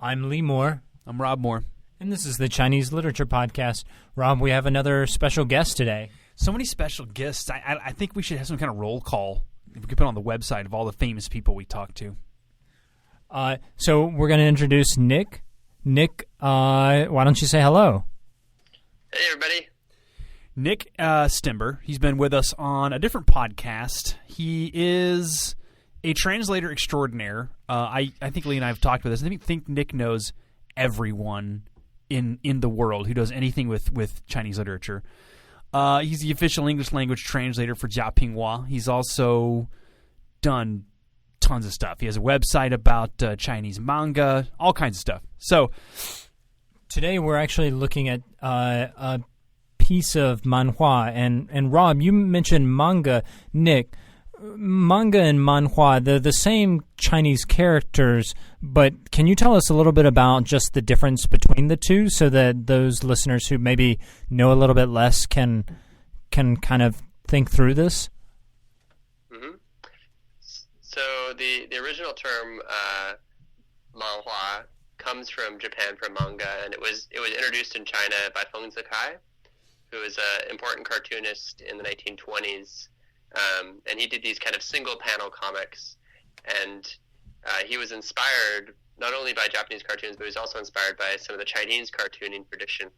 I'm Lee Moore. I'm Rob Moore. And this is the Chinese Literature Podcast. Rob, we have another special guest today. So many special guests. I think we should have some kind of roll call. If we could put on the website of all the famous people we talked to. So we're going to introduce Nick. Nick, why don't you say hello? Hey, everybody. Nick Stember. He's been with us on a different podcast. He is a translator extraordinaire. I think Lee and I have talked about this. I think Nick knows everyone in the world who does anything with Chinese literature. He's the official English language translator for Jinpinhua. He's also done tons of stuff. He has a website about Chinese manga, all kinds of stuff. So today we're actually looking at a piece of manhua. And Rob, you mentioned manga. Nick, manga and manhua, they're the same Chinese characters, but can you tell us a little bit about just the difference between the two so that those listeners who maybe know a little bit less can kind of think through this? Mm-hmm. So the original term manhua comes from Japan for manga, and it was introduced in China by Feng Zikai, who was an important cartoonist in the 1920s. And he did these kind of single-panel comics, and he was inspired not only by Japanese cartoons, but he was also inspired by some of the Chinese cartooning tradition.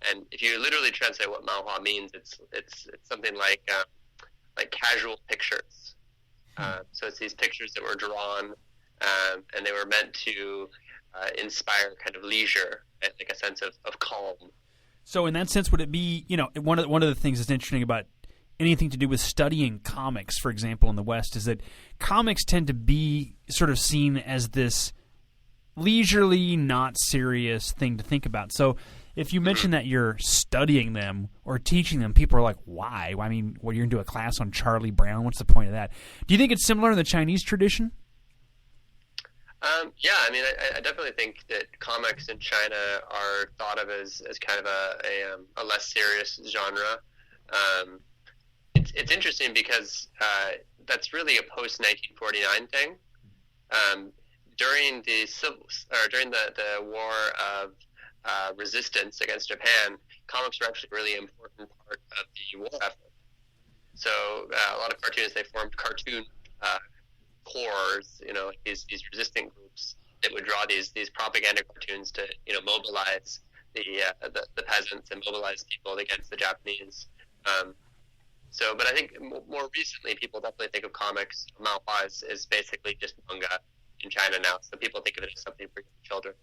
And if you literally translate what manhua means, it's something like casual pictures. So it's these pictures that were drawn, and they were meant to inspire kind of leisure, like a sense of calm. So in that sense, would it be, one of the things that's interesting about anything to do with studying comics, for example, in the West, is that comics tend to be sort of seen as this leisurely, not serious thing to think about. So if you mention that you're studying them or teaching them, people are like, why? I mean, you're going to do a class on Charlie Brown? What's the point of that? Do you think it's similar in the Chinese tradition? Yeah, I mean, I definitely think that comics in China are thought of as kind of a less serious genre. It's interesting because that's really a post-1949 thing. During the war of resistance against Japan, comics were actually a really important part of the war effort. So a lot of cartoonists, they formed cartoon corps, these resistant groups that would draw these propaganda cartoons to mobilize the peasants and mobilize people against the Japanese. But I think more recently, people definitely think of comics, manhua, as basically just manga in China now. So people think of it as something for children.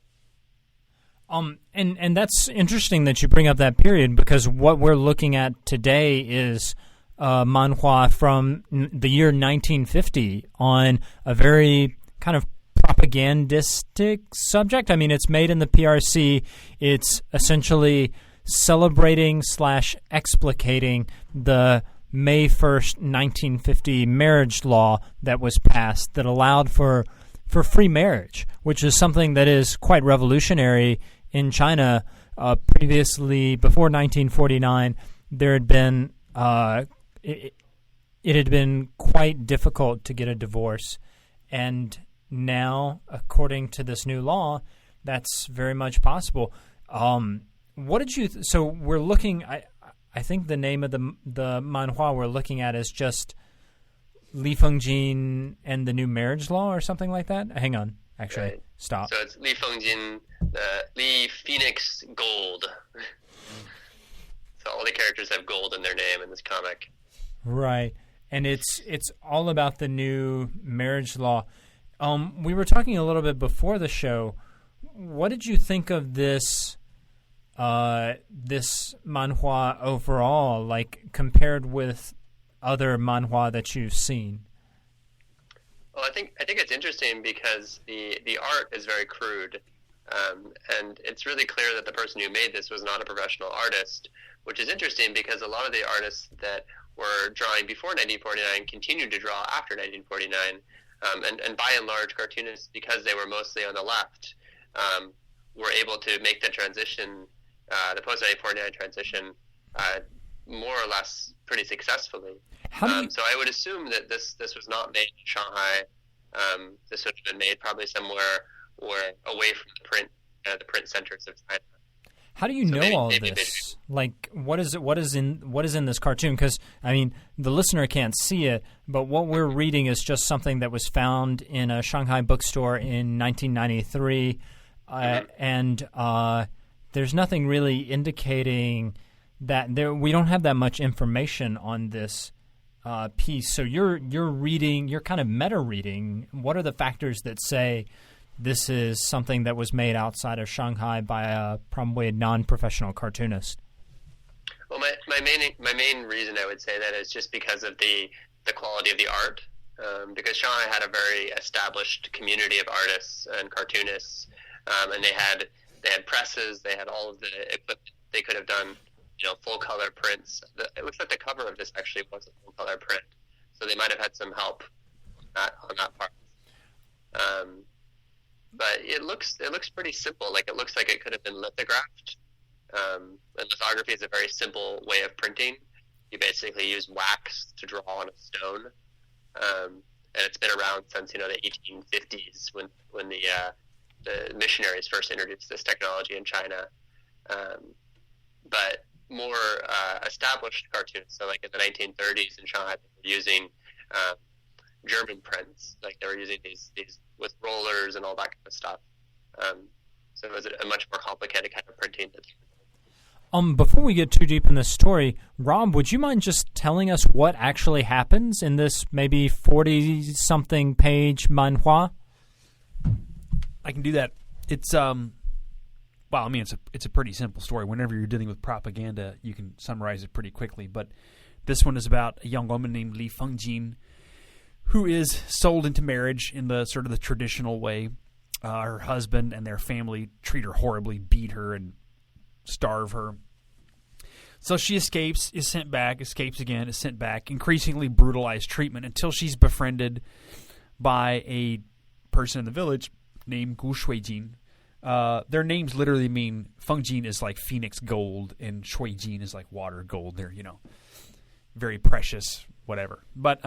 And that's interesting that you bring up that period, because what we're looking at today is manhua from the year 1950 on a very kind of propagandistic subject. I mean, it's made in the PRC. It's essentially celebrating / explicating the May 1st, 1950 marriage law that was passed that allowed for free marriage, which is something that is quite revolutionary in China. Previously, before 1949, there had been it had been quite difficult to get a divorce, and now, according to this new law, that's very much possible. What did you? So we're looking. I think the name of the manhua we're looking at is just Li Fengjin and the New Marriage Law, or something like that. Hang on, actually, right. Stop. So it's Li Fengjin, Li Phoenix Gold. So all the characters have gold in their name in this comic. Right, and it's all about the new marriage law. We were talking a little bit before the show. What did you think of this manhua overall, like compared with other manhua that you've seen? Well, I think it's interesting because the art is very crude, and it's really clear that the person who made this was not a professional artist, which is interesting because a lot of the artists that were drawing before 1949 continued to draw after 1949, and by and large, cartoonists, because they were mostly on the left, were able to make the transition, the post-1949 transition, more or less pretty successfully. So I would assume that this was not made in Shanghai. This would have been made probably somewhere or away from the print centers of China. How do you know all this? Like, what is in this cartoon? Because I mean, the listener can't see it, but what we're reading is just something that was found in a Shanghai bookstore in 1993, and there's nothing really indicating that we don't have that much information on this piece. So you're reading, you're kind of meta reading. What are the factors that say this is something that was made outside of Shanghai by a probably a non-professional cartoonist? Well, my main reason I would say that is just because of the quality of the art. Because Shanghai had a very established community of artists and cartoonists, and they had presses, they had all of the equipment. They could have done, full color prints. It looks like the cover of this actually was a full color print, so they might have had some help on that part. But it looks pretty simple. Like, it looks like it could have been lithographed. And lithography is a very simple way of printing. You basically use wax to draw on a stone, and it's been around since the 1850s when the missionaries first introduced this technology in China. But more established cartoons, so like in the 1930s in Shanghai, they were using German prints. Like, they were using these with rollers and all that kind of stuff. So it was a much more complicated kind of printing. Before we get too deep in this story, Rob, would you mind just telling us what actually happens in this maybe 40-something page manhua? I can do that. It's it's a pretty simple story. Whenever you're dealing with propaganda, you can summarize it pretty quickly. But this one is about a young woman named Li Fengjin, who is sold into marriage in the sort of the traditional way. Her husband and their family treat her horribly, beat her, and starve her. So she escapes, is sent back, escapes again, is sent back, increasingly brutalized treatment until she's befriended by a person in the village named Gu Shuijin. Their names literally mean, Fengjin is like phoenix gold, and Shuijin is like water gold. They're, very precious, whatever. But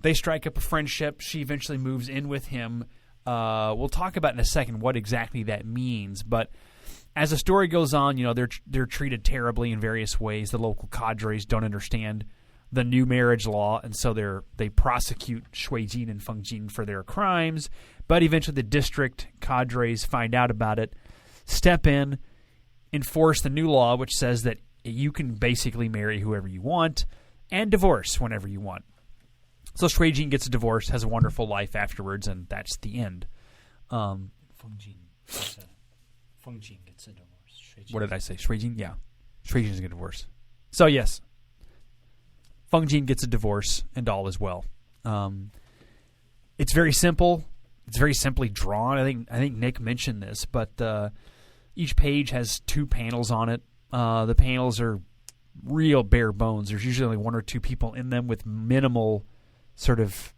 they strike up a friendship. She eventually moves in with him. We'll talk about in a second what exactly that means, but as the story goes on, they're treated terribly in various ways. The local cadres don't understand the new marriage law, and so they prosecute Shuijin and Fengjin for their crimes. But eventually the district cadres find out about it, step in, enforce the new law, which says that you can basically marry whoever you want and divorce whenever you want. So Shuijin gets a divorce, has a wonderful life afterwards, and that's the end. Fengjin gets a divorce. What did I say? Shuijin? Yeah. Shuijin gets a divorce. So, yes. Fengjin gets a divorce, and all is well. It's very simple. It's very simply drawn. I think Nick mentioned this, but each page has 2 panels on it. The panels are real bare bones. There's usually only 1 or 2 people in them with minimal sort of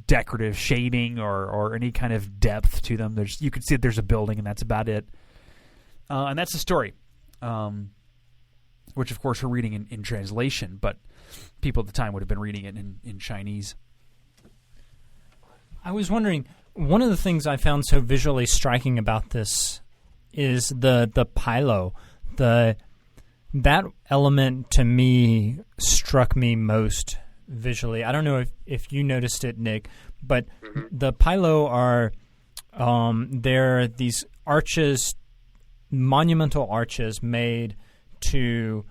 decorative shading or any kind of depth to them. You can see that there's a building, and that's about it. And that's the story, which, of course, we're reading in translation, but people at the time would have been reading it in Chinese. I was wondering, one of the things I found so visually striking about this is the pilo. That element, to me, struck me most visually. I don't know if you noticed it, Nick, but the pilo are they're these arches, monumental arches made to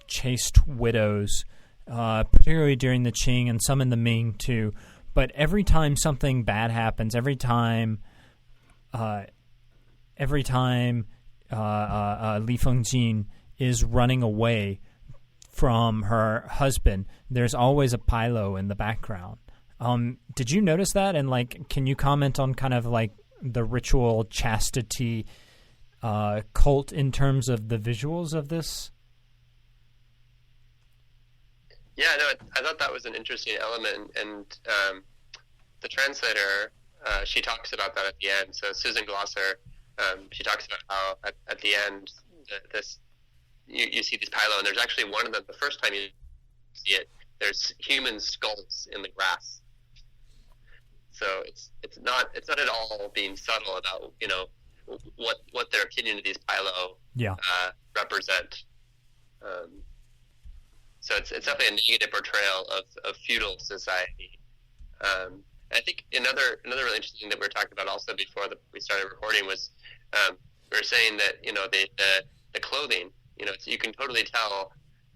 chaste widows, particularly during the Qing and some in the Ming too. But every time something bad happens, every time Li Fengjin is running away from her husband, there's always a pilo in the background. Did you notice that? And can you comment on kind of like the ritual chastity cult in terms of the visuals of this? Yeah, no, I thought that was an interesting element, and the translator, she talks about that at the end. So Susan Glosser, she talks about how at the end, you see these pilo, and there's actually one of them, the first time you see it, there's human skulls in the grass. So it's not at all being subtle about what their opinion of these Pailo represent. So it's definitely a negative portrayal of feudal society. I think another really interesting thing that we were talking about also before we started recording was we were saying that the clothing, so you can totally tell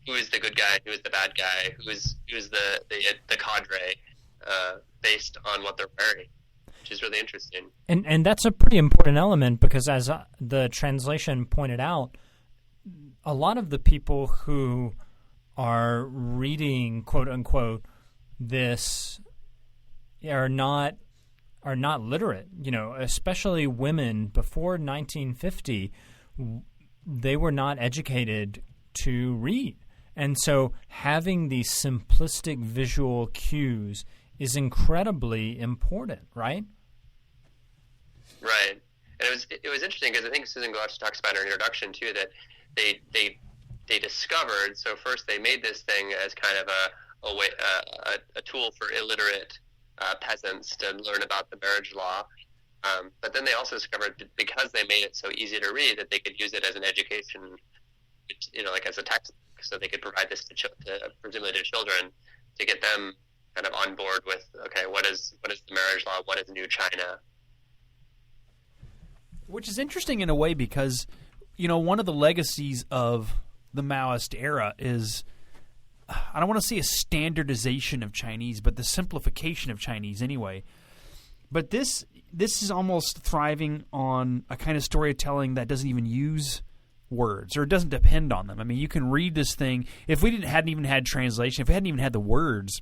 who is the good guy, who is the bad guy, who is the cadre based on what they're wearing, which is really interesting. And that's a pretty important element because, as the translation pointed out, a lot of the people who are reading, quote unquote, this are not literate. Especially women before 1950, they were not educated to read. And so having these simplistic visual cues is incredibly important, right? Right. And it was interesting because I think Susan Glosh talks about in her introduction too that they discovered. So first they made this thing as kind of a tool for illiterate peasants to learn about the marriage law. But then they also discovered because they made it so easy to read that they could use it as an education, like as a textbook. So they could provide this presumably to children to get them kind of on board with, okay, what is the marriage law? What is New China? Which is interesting in a way because, one of the legacies of the Maoist era is, I don't want to say a standardization of Chinese, but the simplification of Chinese anyway. But this is almost thriving on a kind of storytelling that doesn't even use words, or it doesn't depend on them. I mean, you can read this thing. If we hadn't even had translation, if we hadn't even had the words,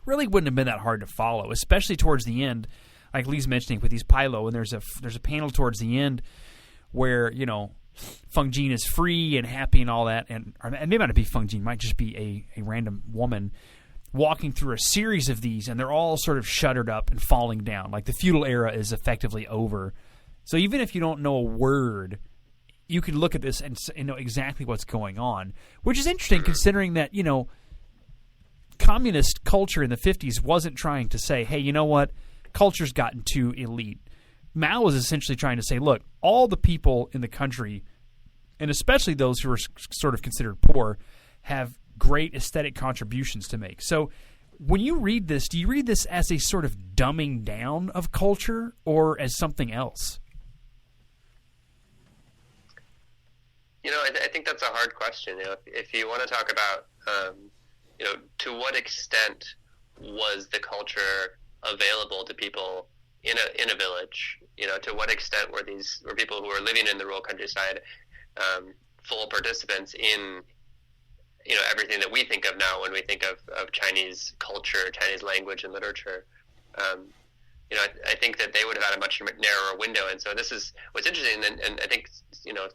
really wouldn't have been that hard to follow, especially towards the end, like Lee's mentioning with these Pailo, and there's a panel towards the end where, Feng Jin is free and happy and all that, and it may not be Feng Jin, it might just be a random woman walking through a series of these, and they're all sort of shuttered up and falling down. Like the feudal era is effectively over. So even if you don't know a word, you can look at this and know exactly what's going on, which is interesting considering that, communist culture in the 50s wasn't trying to say, hey, you know what, culture's gotten too elite. Mao was essentially trying to say, look, all the people in the country, and especially those who are sort of considered poor, have great aesthetic contributions to make. So when you read this, do you read this as a sort of dumbing down of culture or as something else? I think that's a hard question. If you want to talk about, to what extent was the culture available to people in a village? To what extent were people who were living in the rural countryside full participants in everything that we think of now when we think of Chinese culture, Chinese language and literature? I think that they would have had a much narrower window. And so this is what's interesting, and I think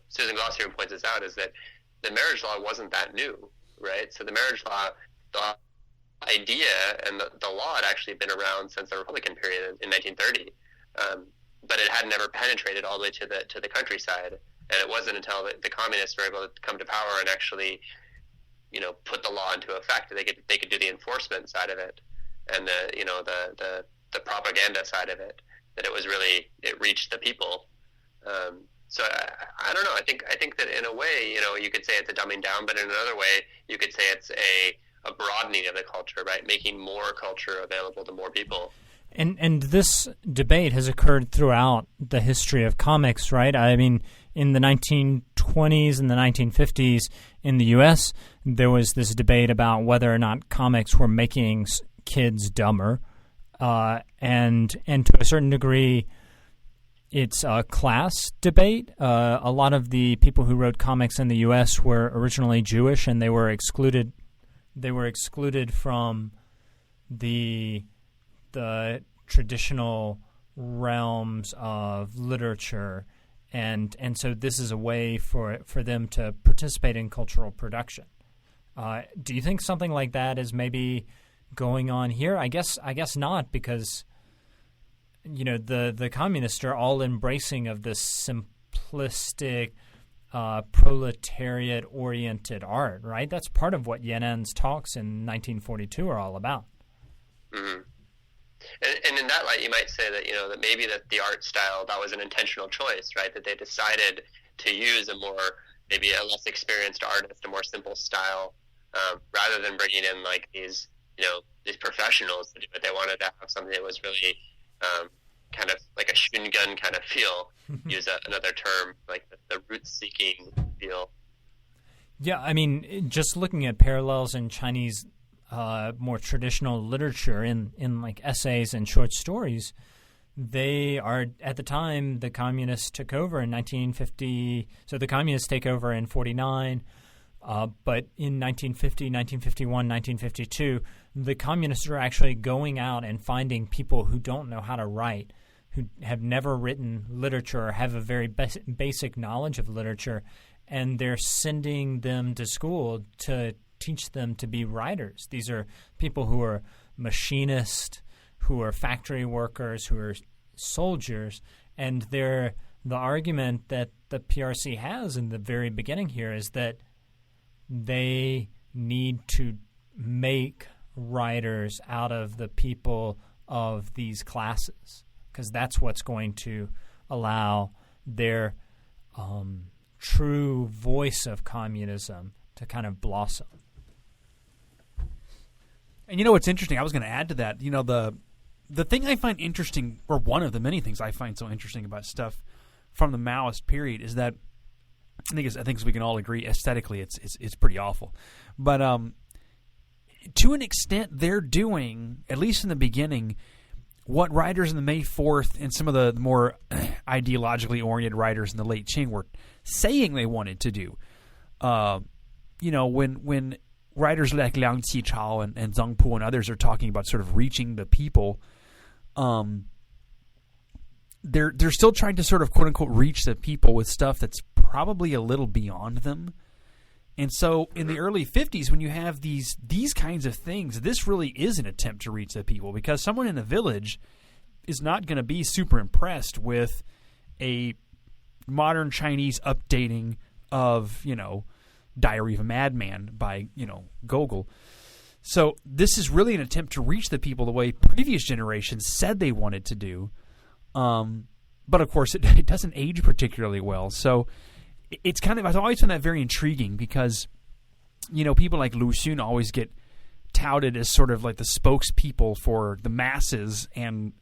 Susan Glossier points this out, is that the marriage law wasn't that new, right? So the marriage law, the idea and the law had actually been around since the Republican period in 1930, but it had never penetrated all the way to the countryside. And it wasn't until the communists were able to come to power and actually, put the law into effect. They could do the enforcement side of it, and the propaganda side of it, that it reached the people. So I don't know. I think that in a way, you could say it's a dumbing down, but in another way, you could say it's a broadening of the culture, right? Making more culture available to more people. And this debate has occurred throughout the history of comics, right? I mean, in the 1920s and the 1950s in the U.S., there was this debate about whether or not comics were making kids dumber. And to a certain degree, it's a class debate. A lot of the people who wrote comics in the U.S. were originally Jewish, and they were excluded. They were excluded from the traditional realms of literature, and so this is a way for them to participate in cultural production. Do you think something like that is maybe going on here? I guess not, because the communists are all embracing of this simplistic proletariat oriented art, right? That's part of what Yan'an's talks in 1942 are all about. Mm-hmm. And in that light, you might say that that maybe that the art style, that was an intentional choice, right? That they decided to use maybe a less experienced artist, a more simple style, rather than bringing in like these professionals to do it. They wanted to have something that was really kind of like a Shungun kind of feel. Use another term, like the root-seeking feel. Yeah, I mean, just looking at parallels in Chinese more traditional literature in like essays and short stories, they are, at the time the communists took over in 1950, so the communists take over in 49, but in 1950, 1951, 1952, the communists are actually going out and finding people who don't know how to write, who have never written literature or have a very basic knowledge of literature, and they're sending them to school to teach them to be writers. These are people who are machinists, who are factory workers, who are soldiers, and the argument that the PRC has in the very beginning here is that they need to make writers out of the people of these classes, because that's what's going to allow their true voice of communism to kind of blossom. And what's interesting, I was going to add to that, the thing I find interesting, or one of the many things I find so interesting about stuff from the Maoist period, is that I think as we can all agree, aesthetically it's pretty awful. But to an extent, they're doing, at least in the beginning, what writers in the May 4th and some of the more ideologically oriented writers in the late Qing were saying they wanted to do. When writers like Liang Qichao and Zhang Pu and others are talking about sort of reaching the people, they're still trying to sort of quote unquote reach the people with stuff that's probably a little beyond them. And so in the early 50s, when you have these kinds of things, this really is an attempt to reach the people, because someone in a village is not going to be super impressed with a modern Chinese updating of, Diary of a Madman by, Gogol. So this is really an attempt to reach the people the way previous generations said they wanted to do. But of course, it doesn't age particularly well. So it's I've always found that very intriguing, because, people like Lu Xun always get touted as sort of like the spokespeople for the masses, and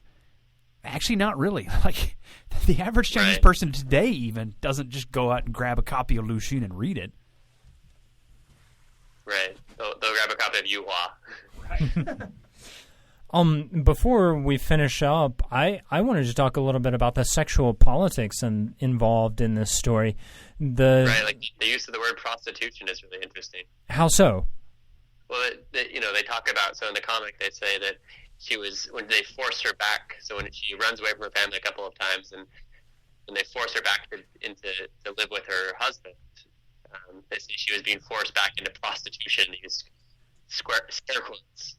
actually not really. Like, the average Chinese person today even doesn't just go out and grab a copy of Lu Xun and read it. Right. They'll grab a copy of Yuhua. Right. Before we finish up, I wanted to talk a little bit about the sexual politics involved in this story. Right, like the use of the word prostitution is really interesting. How so? Well, they talk about, so in the comic they say that she was, when they forced her back, so when she runs away from her family a couple of times, and when they force her back to live with her husband, they say she was being forced back into prostitution, to use scare quotes.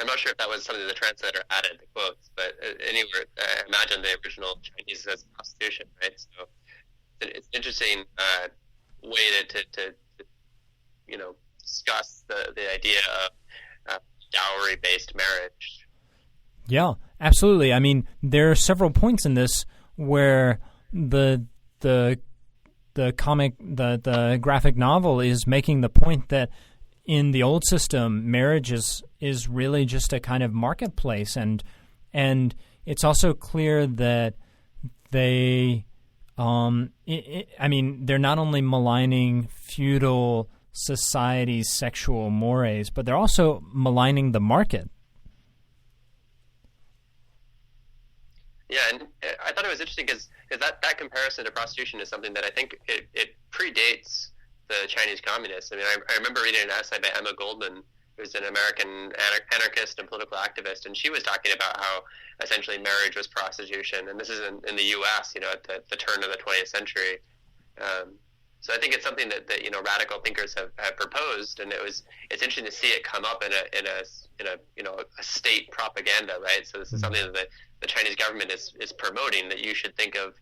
I'm not sure if that was something the translator added, the quotes, but anywhere, I imagine the original Chinese says prostitution, right? So it's an interesting way to discuss the idea of dowry-based marriage. Yeah, absolutely. I mean, there are several points in this where the comic, the graphic novel is making the point that in the old system, marriage is really just a kind of marketplace, and it's also clear that they, they're not only maligning feudal society's sexual mores, but they're also maligning the market. Yeah, and I thought it was interesting because that comparison to prostitution is something that I think it predates the Chinese communists. I mean, I remember reading an essay by Emma Goldman, who's an American anarchist and political activist, and she was talking about how essentially marriage was prostitution, and this is in the U.S., at the turn of the 20th century. So I think it's something that radical thinkers have proposed, and it's interesting to see it come up in a state propaganda, right? So this is something that the Chinese government is promoting, that you should think of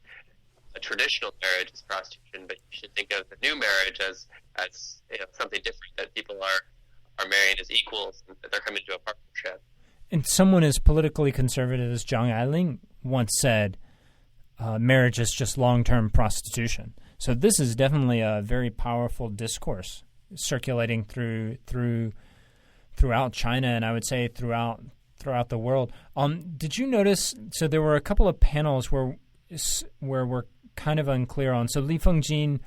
a traditional marriage as prostitution, but you should think of the new marriage as something different, that people are are marrying as equals and that they're coming to a partnership. And someone as politically conservative as Zhang Ailing once said, marriage is just long-term prostitution. So this is definitely a very powerful discourse circulating throughout China, and I would say throughout the world. Did you notice? So there were a couple of panels where we're kind of unclear on. So Li Fengjin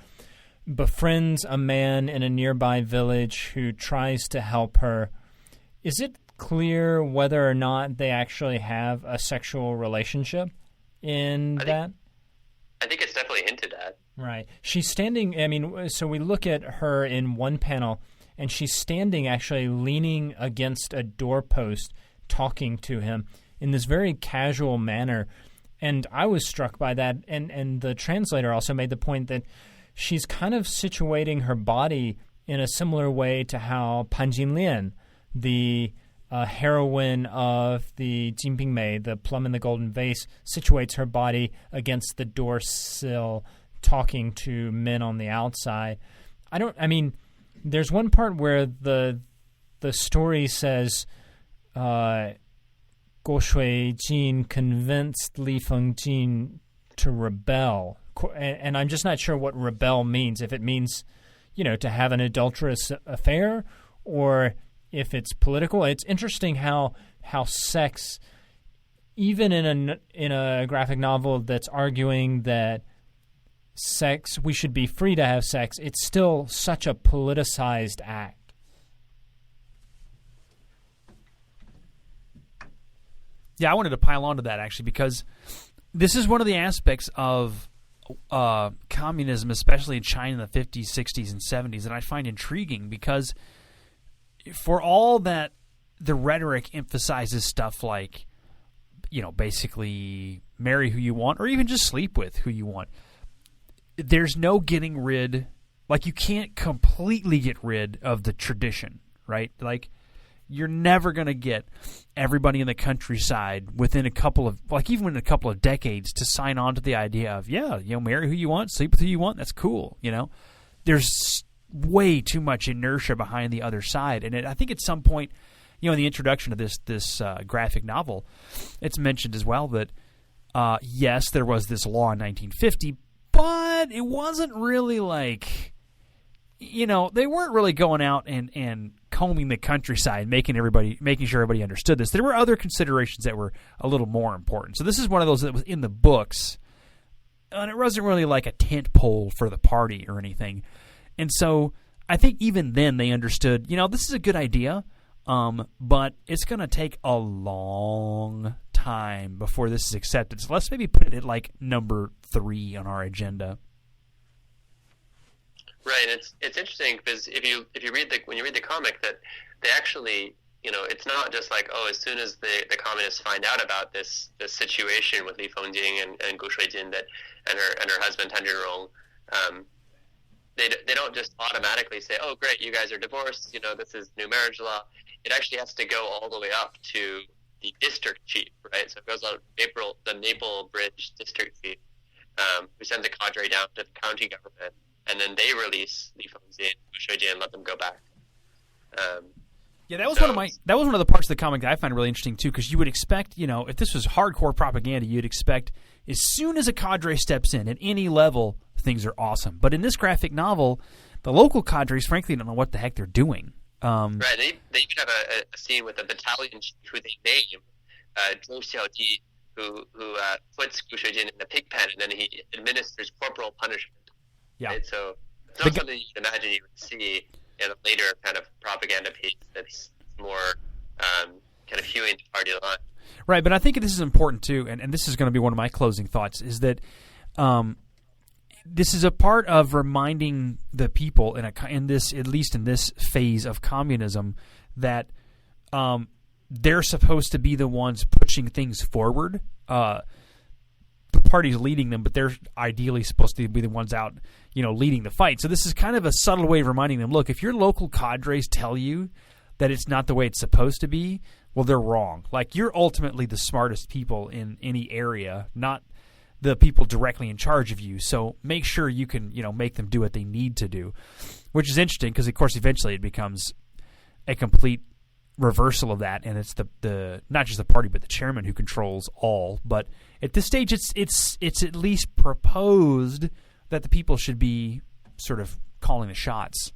befriends a man in a nearby village who tries to help her. Is it clear whether or not they actually have a sexual relationship in that? I think it's definitely hinted at. Right. She's standing, I mean, so we look at her in one panel, and she's standing actually leaning against a doorpost talking to him in this very casual manner. And I was struck by that. And the translator also made the point that she's kind of situating her body in a similar way to how Pan Jinlian, the heroine of the Jinping Mei, the Plum in the Golden Vase, situates her body against the door sill talking to men on the outside. There's one part where the story says Guo Shuijin convinced Li Fengjin to rebel. And I'm just not sure what rebel means, if it means, to have an adulterous affair or if it's political. It's interesting how sex, even in a graphic novel that's arguing that sex, we should be free to have sex, it's still such a politicized act. Yeah, I wanted to pile onto that actually, because this is one of the aspects of communism, especially in China in the 50s, 60s, and 70s, that I find intriguing, because for all that the rhetoric emphasizes stuff like, basically marry who you want or even just sleep with who you want, there's no getting rid, you can't completely get rid of the tradition, right? You're never going to get everybody in the countryside within even in a couple of decades to sign on to the idea of, marry who you want, sleep with who you want, that's cool, There's way too much inertia behind the other side. And I think at some point, in the introduction of this graphic novel, it's mentioned as well that, yes, there was this law in 1950, but it wasn't really they weren't really going out and combing the countryside, making sure everybody understood this. There were other considerations that were a little more important. So this is one of those that was in the books, and it wasn't really like a tent pole for the party or anything. And so I think even then they understood, this is a good idea, but it's going to take a long time before this is accepted. So let's maybe put it at number 3 on our agenda. Right. It's interesting because when you read the comic, that they actually, it's not just as soon as the communists find out about this situation with Li Fengjin and Gu Shuijin and her husband Tan Junrong, they don't just automatically say, oh great, you guys are divorced, this is new marriage law. It actually has to go all the way up to the district chief, right? So it goes on the Maple Bridge district chief, who sends a cadre down to the county government, and then they release Li Fengjin and Gu Shuijin and let them go back. That was one of the parts of the comic that I find really interesting too, because you would expect, if this was hardcore propaganda, you'd expect as soon as a cadre steps in at any level, things are awesome. But in this graphic novel, the local cadres frankly don't know what the heck they're doing. Right. They even have a scene with a battalion chief who they name, Zhou Xiaoji, who puts Gu Shuijin in the pig pen, and then he administers corporal punishment. Yeah. Right? So it's not something you can imagine you would see in a later kind of propaganda piece that's more kind of hewing the party line. Right, but I think this is important too, and this is going to be one of my closing thoughts, is that this is a part of reminding the people in this, at least in this phase of communism, that they're supposed to be the ones pushing things forward. The party's leading them, but they're ideally supposed to be the ones out, leading the fight. So this is kind of a subtle way of reminding them, look, if your local cadres tell you that it's not the way it's supposed to be, well, they're wrong. You're ultimately the smartest people in any area, not the people directly in charge of you. So make sure you can, make them do what they need to do, which is interesting because, of course, eventually it becomes a complete reversal of that, and it's the not just the party but the chairman who controls all. But at this stage, it's at least proposed that the people should be sort of calling the shots.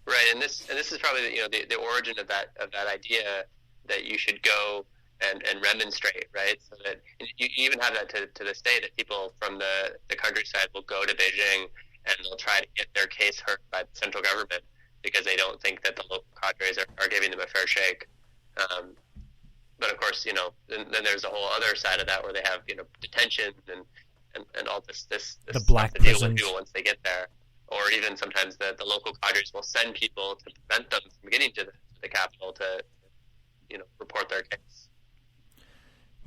Right, and this is probably the origin of that idea that you should go and remonstrate, right? So that you even have that to this day, that people from the countryside will go to Beijing and they'll try to get their case heard by the central government because they don't think that the local cadres are giving them a fair shake. But of course, then there's a whole other side of that where they have detention and all this the black stuff to deal with prisons people once they get there. Or even sometimes the local cadres will send people to prevent them from getting to the capital to report their case.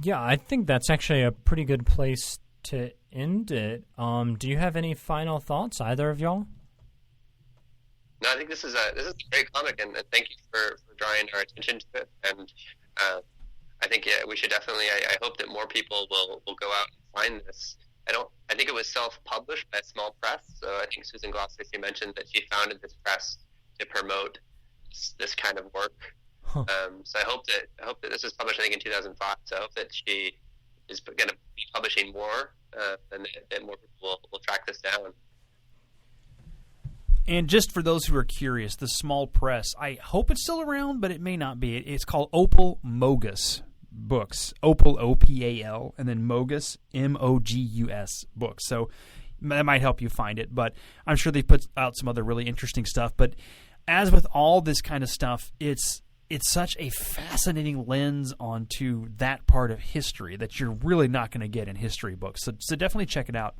Yeah, I think that's actually a pretty good place to end it. Do you have any final thoughts, either of y'all? No, I think this is a great comic, and thank you for drawing our attention to it. And I think we should definitely. I hope that more people will go out and find this. I think it was self-published by a small press. So I think Susan Glosser mentioned that she founded this press to promote this kind of work. Huh. So I hope that this was published, I think, in 2005. So I hope that she is going to be publishing more, and that more people will track this down. And just for those who are curious, the small press, I hope it's still around, but it may not be. It's called Opal Mogus Books. Opal, O-P-A-L, and then Mogus, M-O-G-U-S Books. So that might help you find it, but I'm sure they put out some other really interesting stuff. But as with all this kind of stuff, it's such a fascinating lens onto that part of history that you're really not going to get in history books. So definitely check it out.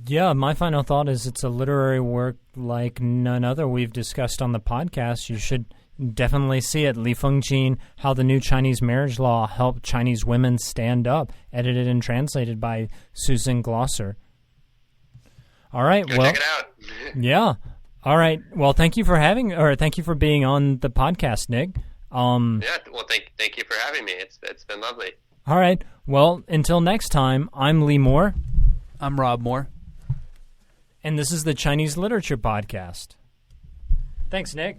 Yeah, my final thought is it's a literary work like none other we've discussed on the podcast. You should definitely see it. Li Fengjin, How the New Chinese Marriage Law Helped Chinese Women Stand Up, edited and translated by Susan Glosser. All right, Go check it out. Yeah. All right. Well, thank you for being on the podcast, Nick. Yeah. Well, thank you for having me. It's been lovely. All right. Well, until next time, I'm Lee Moore. I'm Rob Moore. And this is the Chinese Literature Podcast. Thanks, Nick.